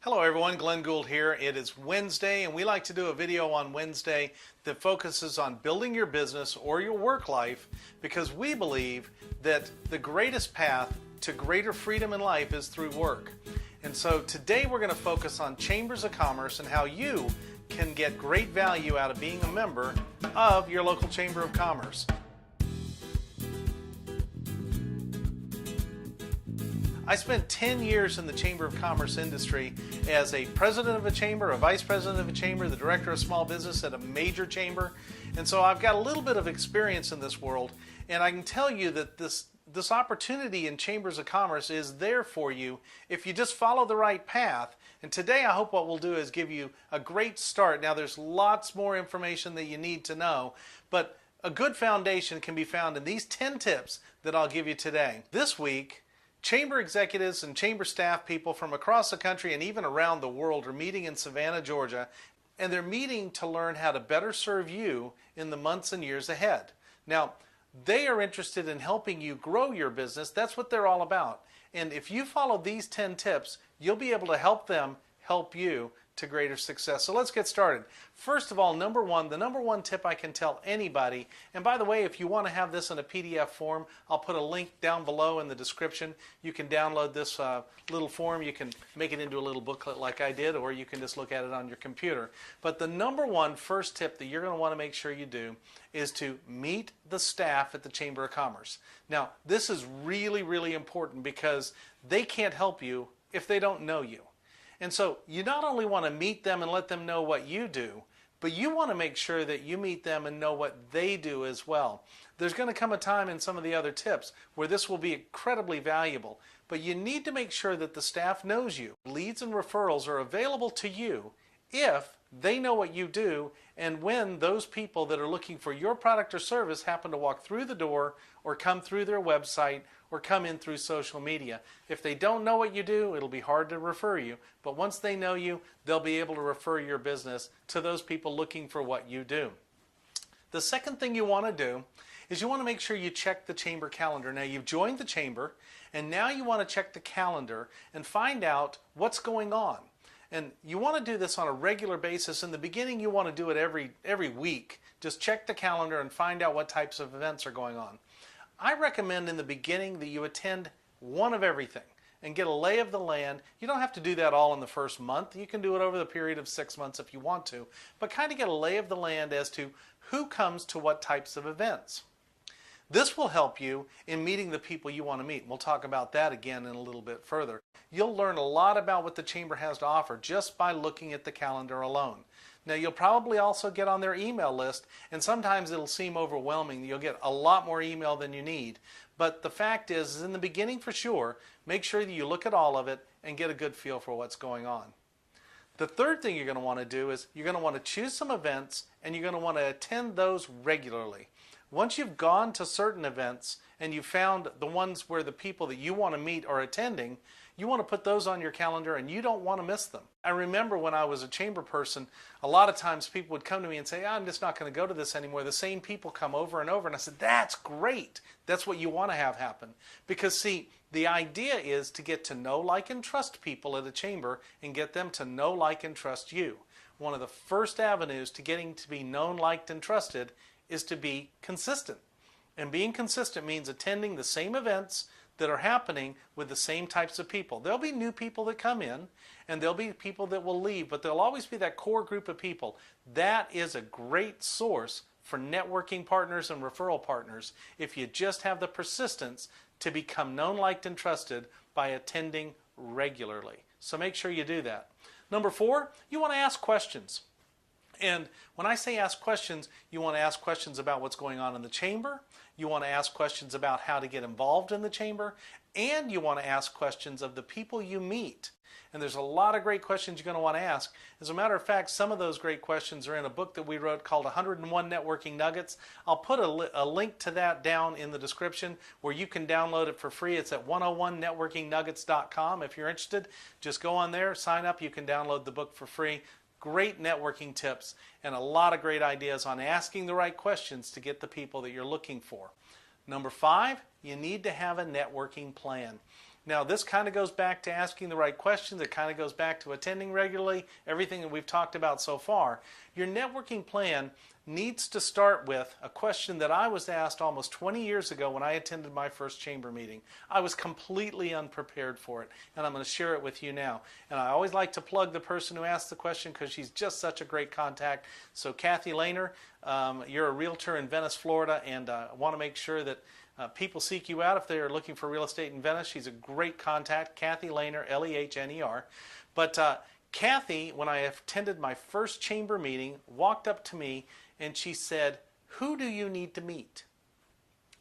Hello everyone, Glenn Gould here. It is Wednesday and we like to do a video on Wednesday that focuses on building your business or your work life because we believe that the greatest path to greater freedom in life is through work. And so today we're going to focus on chambers of commerce and how you can get great value out of being a member of your local chamber of commerce. I spent 10 years in the Chamber of Commerce industry as a president of a chamber, a vice president of a chamber, the director of small business at a major chamber. And so I've got a little bit of experience in this world, and I can tell you that this opportunity in chambers of commerce is there for you if you just follow the right path. And today I hope what we'll do is give you a great start. Now there's lots more information that you need to know, but a good foundation can be found in these 10 tips that I'll give you today. This week, chamber executives and chamber staff people from across the country and even around the world are meeting in Savannah, Georgia, and they're meeting to learn how to better serve you in the months and years ahead. Now, they are interested in helping you grow your business. That's what they're all about. And if you follow these 10 tips, you'll be able to help them help you to greater success. So let's get started. First of all, the number one tip I can tell anybody, and by the way, if you want to have this in a PDF form, I'll put a link down below in the description. You can download this little form. You can make it into a little booklet like I did, or you can just look at it on your computer. But the number one first tip that you're going to want to make sure you do is to meet the staff at the Chamber of Commerce. Now, this is really, really important because they can't help you if they don't know you. And so you not only want to meet them and let them know what you do, but you want to make sure that you meet them and know what they do as well. There's going to come a time in some of the other tips where this will be incredibly valuable, but you need to make sure that the staff knows you. Leads and referrals are available to you if they know what you do and when those people that are looking for your product or service happen to walk through the door or come through their website or come in through social media. If they don't know what you do, it'll be hard to refer you, but once they know you, they'll be able to refer your business to those people looking for what you do. The second thing you want to do is you want to make sure you check the chamber calendar. Now you've joined the chamber and now you want to check the calendar and find out what's going on. And you want to do this on a regular basis. In the beginning, you want to do it every week. Just check the calendar and find out what types of events are going on. I recommend in the beginning that you attend one of everything and get a lay of the land. You don't have to do that all in the first month. You can do it over the period of 6 months if you want to, but kind of get a lay of the land as to who comes to what types of events. This will help you in meeting the people you want to meet. We'll talk about that again in a little bit further. You'll learn a lot about what the chamber has to offer just by looking at the calendar alone. Now you'll probably also get on their email list, and sometimes it'll seem overwhelming. You'll get a lot more email than you need. But the fact is in the beginning for sure, make sure that you look at all of it and get a good feel for what's going on. The third thing you're going to want to do is you're going to want to choose some events and you're going to want to attend those regularly. Once you've gone to certain events and you've found the ones where the people that you want to meet are attending, you want to put those on your calendar and you don't want to miss them. I remember when I was a chamber person, a lot of times people would come to me and say, I'm just not going to go to this anymore. The same people come over and over. And I said, that's great. That's what you want to have happen. Because see, the idea is to get to know, like, and trust people at a chamber and get them to know, like, and trust you. One of the first avenues to getting to be known, liked, and trusted is to be consistent. And being consistent means attending the same events that are happening with the same types of people. There'll be new people that come in and there'll be people that will leave, but there'll always be that core group of people. That is a great source for networking partners and referral partners if you just have the persistence to become known, liked, and trusted by attending regularly. So make sure you do that. Number 4, you want to ask questions. And when I say ask questions, you want to ask questions about what's going on in the chamber, you want to ask questions about how to get involved in the chamber, and you want to ask questions of the people you meet. And there's a lot of great questions you're going to want to ask. As a matter of fact, some of those great questions are in a book that we wrote called 101 Networking Nuggets. I'll put a link to that down in the description where you can download it for free. It's at 101networkingnuggets.com. If you're interested, just go on there, sign up. You can download the book for free. Great networking tips and a lot of great ideas on asking the right questions to get the people that you're looking for. Number 5, you need to have a networking plan. Now, this kind of goes back to asking the right questions. It kind of goes back to attending regularly, everything that we've talked about so far. Your networking plan needs to start with a question that I was asked almost 20 years ago when I attended my first chamber meeting. I was completely unprepared for it, and I'm going to share it with you now. And I always like to plug the person who asked the question because she's just such a great contact. So Kathy Lehner, you're a realtor in Venice, Florida, and I want to make sure that people seek you out if they're looking for real estate in Venice. She's a great contact, Kathy Lehner, Lehner. But Kathy, when I attended my first chamber meeting, walked up to me and she said, "Who do you need to meet?"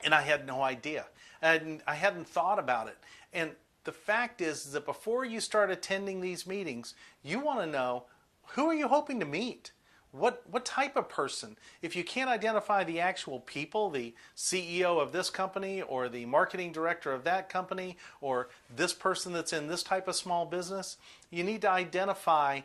And I had no idea. I hadn't thought about it. And the fact is that before you start attending these meetings, you want to know, who are you hoping to meet? What type of person? If you can't identify the actual people, the CEO of this company or the marketing director of that company or this person that's in this type of small business, you need to identify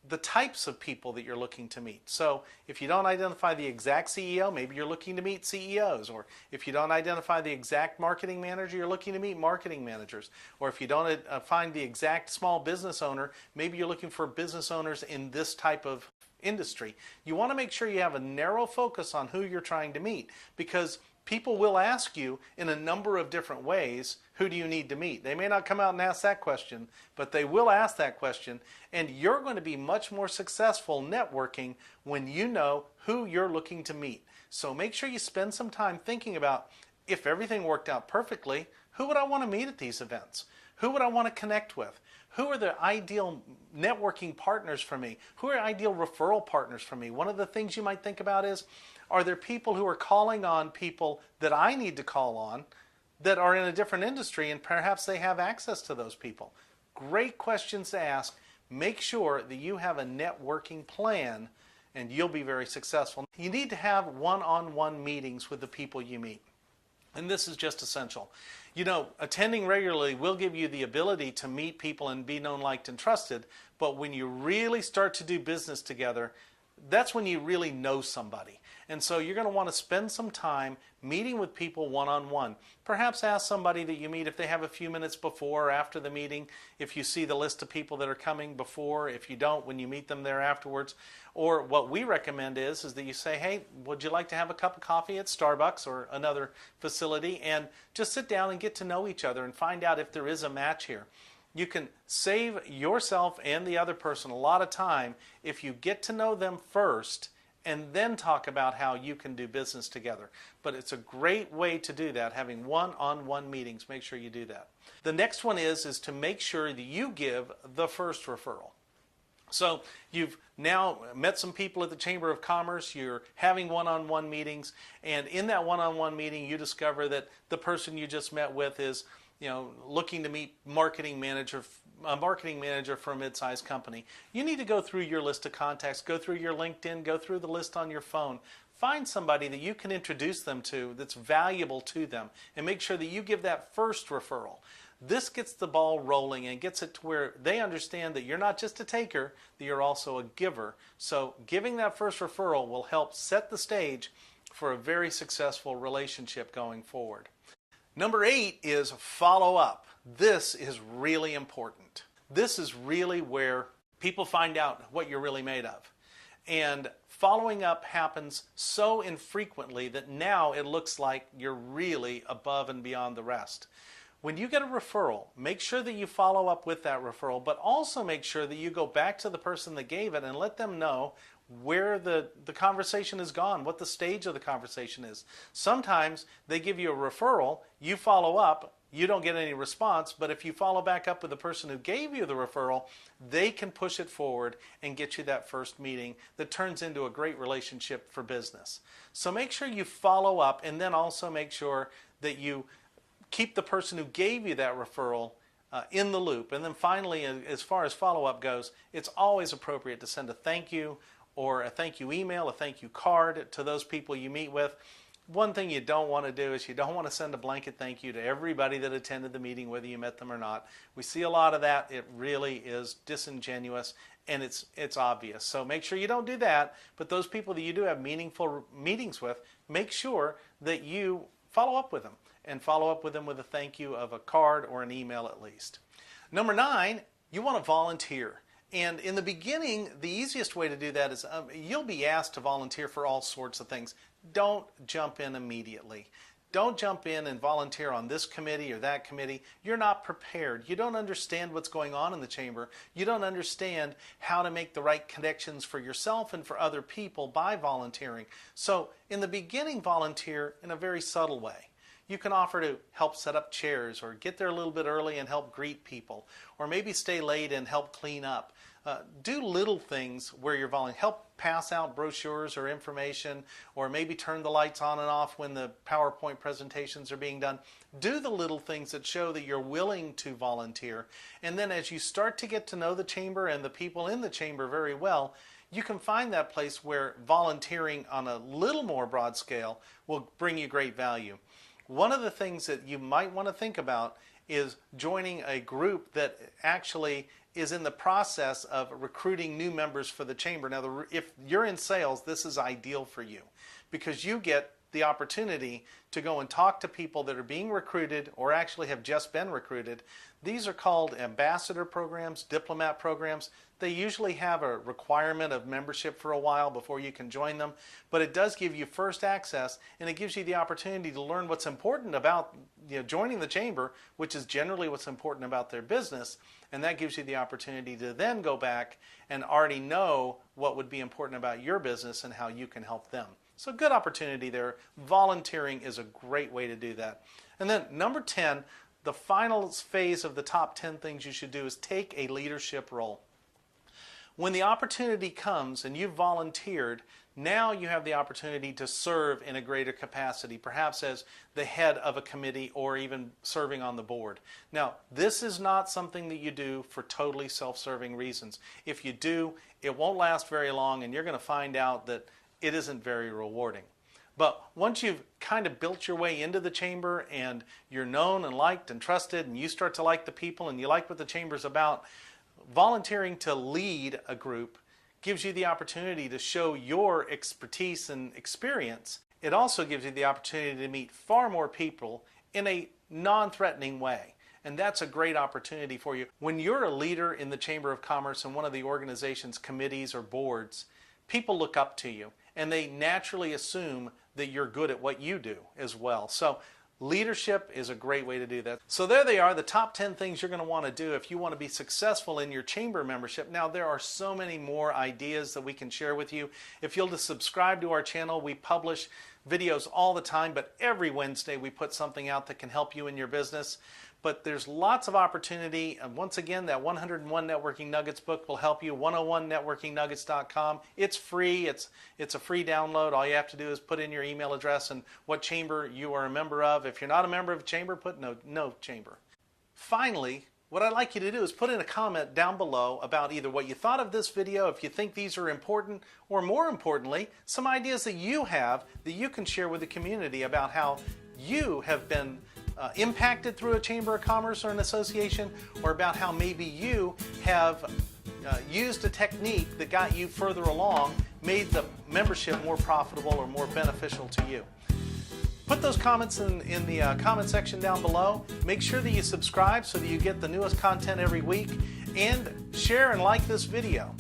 the types of people that you're looking to meet. So if you don't identify the exact CEO, maybe you're looking to meet CEOs. Or if you don't identify the exact marketing manager, you're looking to meet marketing managers. Or if you don't find the exact small business owner, maybe you're looking for business owners in this type of industry. You want to make sure you have a narrow focus on who you're trying to meet, because people will ask you in a number of different ways, who do you need to meet? They may not come out and ask that question, but they will ask that question, and you're going to be much more successful networking when you know who you're looking to meet. So make sure you spend some time thinking about, if everything worked out perfectly, who would I want to meet at these events? Who would I want to connect with? Who are the ideal networking partners for me? Who are ideal referral partners for me? One of the things you might think about is, are there people who are calling on people that I need to call on that are in a different industry, and perhaps they have access to those people? Great questions to ask. Make sure that you have a networking plan, and you'll be very successful. You need to have one-on-one meetings with the people you meet. And this is just essential. You know, attending regularly will give you the ability to meet people and be known, liked, and trusted. But when you really start to do business together, that's when you really know somebody. And so you're going to want to spend some time meeting with people one-on-one. Perhaps ask somebody that you meet if they have a few minutes before or after the meeting, if you see the list of people that are coming before, if you don't, when you meet them there afterwards. Or what we recommend is that you say, hey, would you like to have a cup of coffee at Starbucks or another facility, and just sit down and get to know each other and find out if there is a match here. You can save yourself and the other person a lot of time if you get to know them first and then talk about how you can do business together. But it's a great way to do that, having one-on-one meetings. Make sure you do that. The next one is to make sure that you give the first referral. So you've now met some people at the Chamber of Commerce, you're having one-on-one meetings, and in that one-on-one meeting you discover that the person you just met with is, you know, looking to meet a marketing manager for a mid-sized company. You need to go through your list of contacts, go through your LinkedIn, go through the list on your phone. Find somebody that you can introduce them to that's valuable to them, and make sure that you give that first referral. This gets the ball rolling and gets it to where they understand that you're not just a taker, that you're also a giver. So giving that first referral will help set the stage for a very successful relationship going forward. Number 8 is follow up. This is really important. This is really where people find out what you're really made of. And following up happens so infrequently that now it looks like you're really above and beyond the rest. When you get a referral, make sure that you follow up with that referral, but also make sure that you go back to the person that gave it and let them know where the conversation has gone, what the stage of the conversation is. Sometimes they give you a referral, you follow up, you don't get any response, but if you follow back up with the person who gave you the referral, they can push it forward and get you that first meeting that turns into a great relationship for business. So make sure you follow up, and then also make sure that you keep the person who gave you that referral in the loop. And then finally, as far as follow-up goes, it's always appropriate to send a thank you or a thank you email, a thank you card to those people you meet with. One thing you don't want to do is you don't want to send a blanket thank you to everybody that attended the meeting, whether you met them or not. We see a lot of that. It really is disingenuous, and it's obvious. So make sure you don't do that, but those people that you do have meaningful meetings with, make sure that you follow up with them and follow up with them with a thank you of a card or an email at least. Number 9, you want to volunteer. And in the beginning, the easiest way to do that is you'll be asked to volunteer for all sorts of things. Don't jump in immediately. Don't jump in and volunteer on this committee or that committee. You're not prepared. You don't understand what's going on in the chamber. You don't understand how to make the right connections for yourself and for other people by volunteering. So in the beginning, volunteer in a very subtle way. You can offer to help set up chairs, or get there a little bit early and help greet people, or maybe stay late and help clean up. Do little things where you're volunteering. Help pass out brochures or information, or maybe turn the lights on and off when the PowerPoint presentations are being done. Do the little things that show that you're willing to volunteer. And then as you start to get to know the chamber and the people in the chamber very well, you can find that place where volunteering on a little more broad scale will bring you great value. One of the things that you might want to think about is joining a group that actually is in the process of recruiting new members for the chamber. Now, if you're in sales, this is ideal for you because you get the opportunity to go and talk to people that are being recruited or actually have just been recruited. These are called ambassador programs, diplomat programs. They usually have a requirement of membership for a while before you can join them, but it does give you first access, and it gives you the opportunity to learn what's important about joining the chamber, which is generally what's important about their business, and that gives you the opportunity to then go back and already know what would be important about your business and how you can help them. So good opportunity there. Volunteering is a great way to do that. And then number 10, the final phase of the top 10 things you should do is take a leadership role. When the opportunity comes and you've volunteered, now you have the opportunity to serve in a greater capacity, perhaps as the head of a committee or even serving on the board. Now, this is not something that you do for totally self-serving reasons. If you do, it won't last very long, and you're going to find out that it isn't very rewarding. But once you've kind of built your way into the chamber and you're known and liked and trusted, and you start to like the people and you like what the chamber's about, volunteering to lead a group gives you the opportunity to show your expertise and experience. It also gives you the opportunity to meet far more people in a non-threatening way. And that's a great opportunity for you. When you're a leader in the Chamber of Commerce and one of the organization's committees or boards, people look up to you and they naturally assume that you're good at what you do as well. So leadership is a great way to do that. So there they are, the top 10 things you're going to want to do if you want to be successful in your chamber membership. Now, there are so many more ideas that we can share with you. If you'll just subscribe to our channel, we publish videos all the time, but every Wednesday we put something out that can help you in your business. But there's lots of opportunity. And once again, that 101 Networking Nuggets book will help you, 101networkingnuggets.com. It's free. It's a free download. All you have to do is put in your email address and what chamber you are a member of. If you're not a member of a chamber, put no chamber. Finally, what I'd like you to do is put in a comment down below about either what you thought of this video, if you think these are important, or more importantly, some ideas that you have that you can share with the community about how you have been impacted through a Chamber of Commerce or an association, or about how maybe you have used a technique that got you further along, made the membership more profitable or more beneficial to you. Put those comments in the comment section down below. Make sure that you subscribe so that you get the newest content every week, and share and like this video.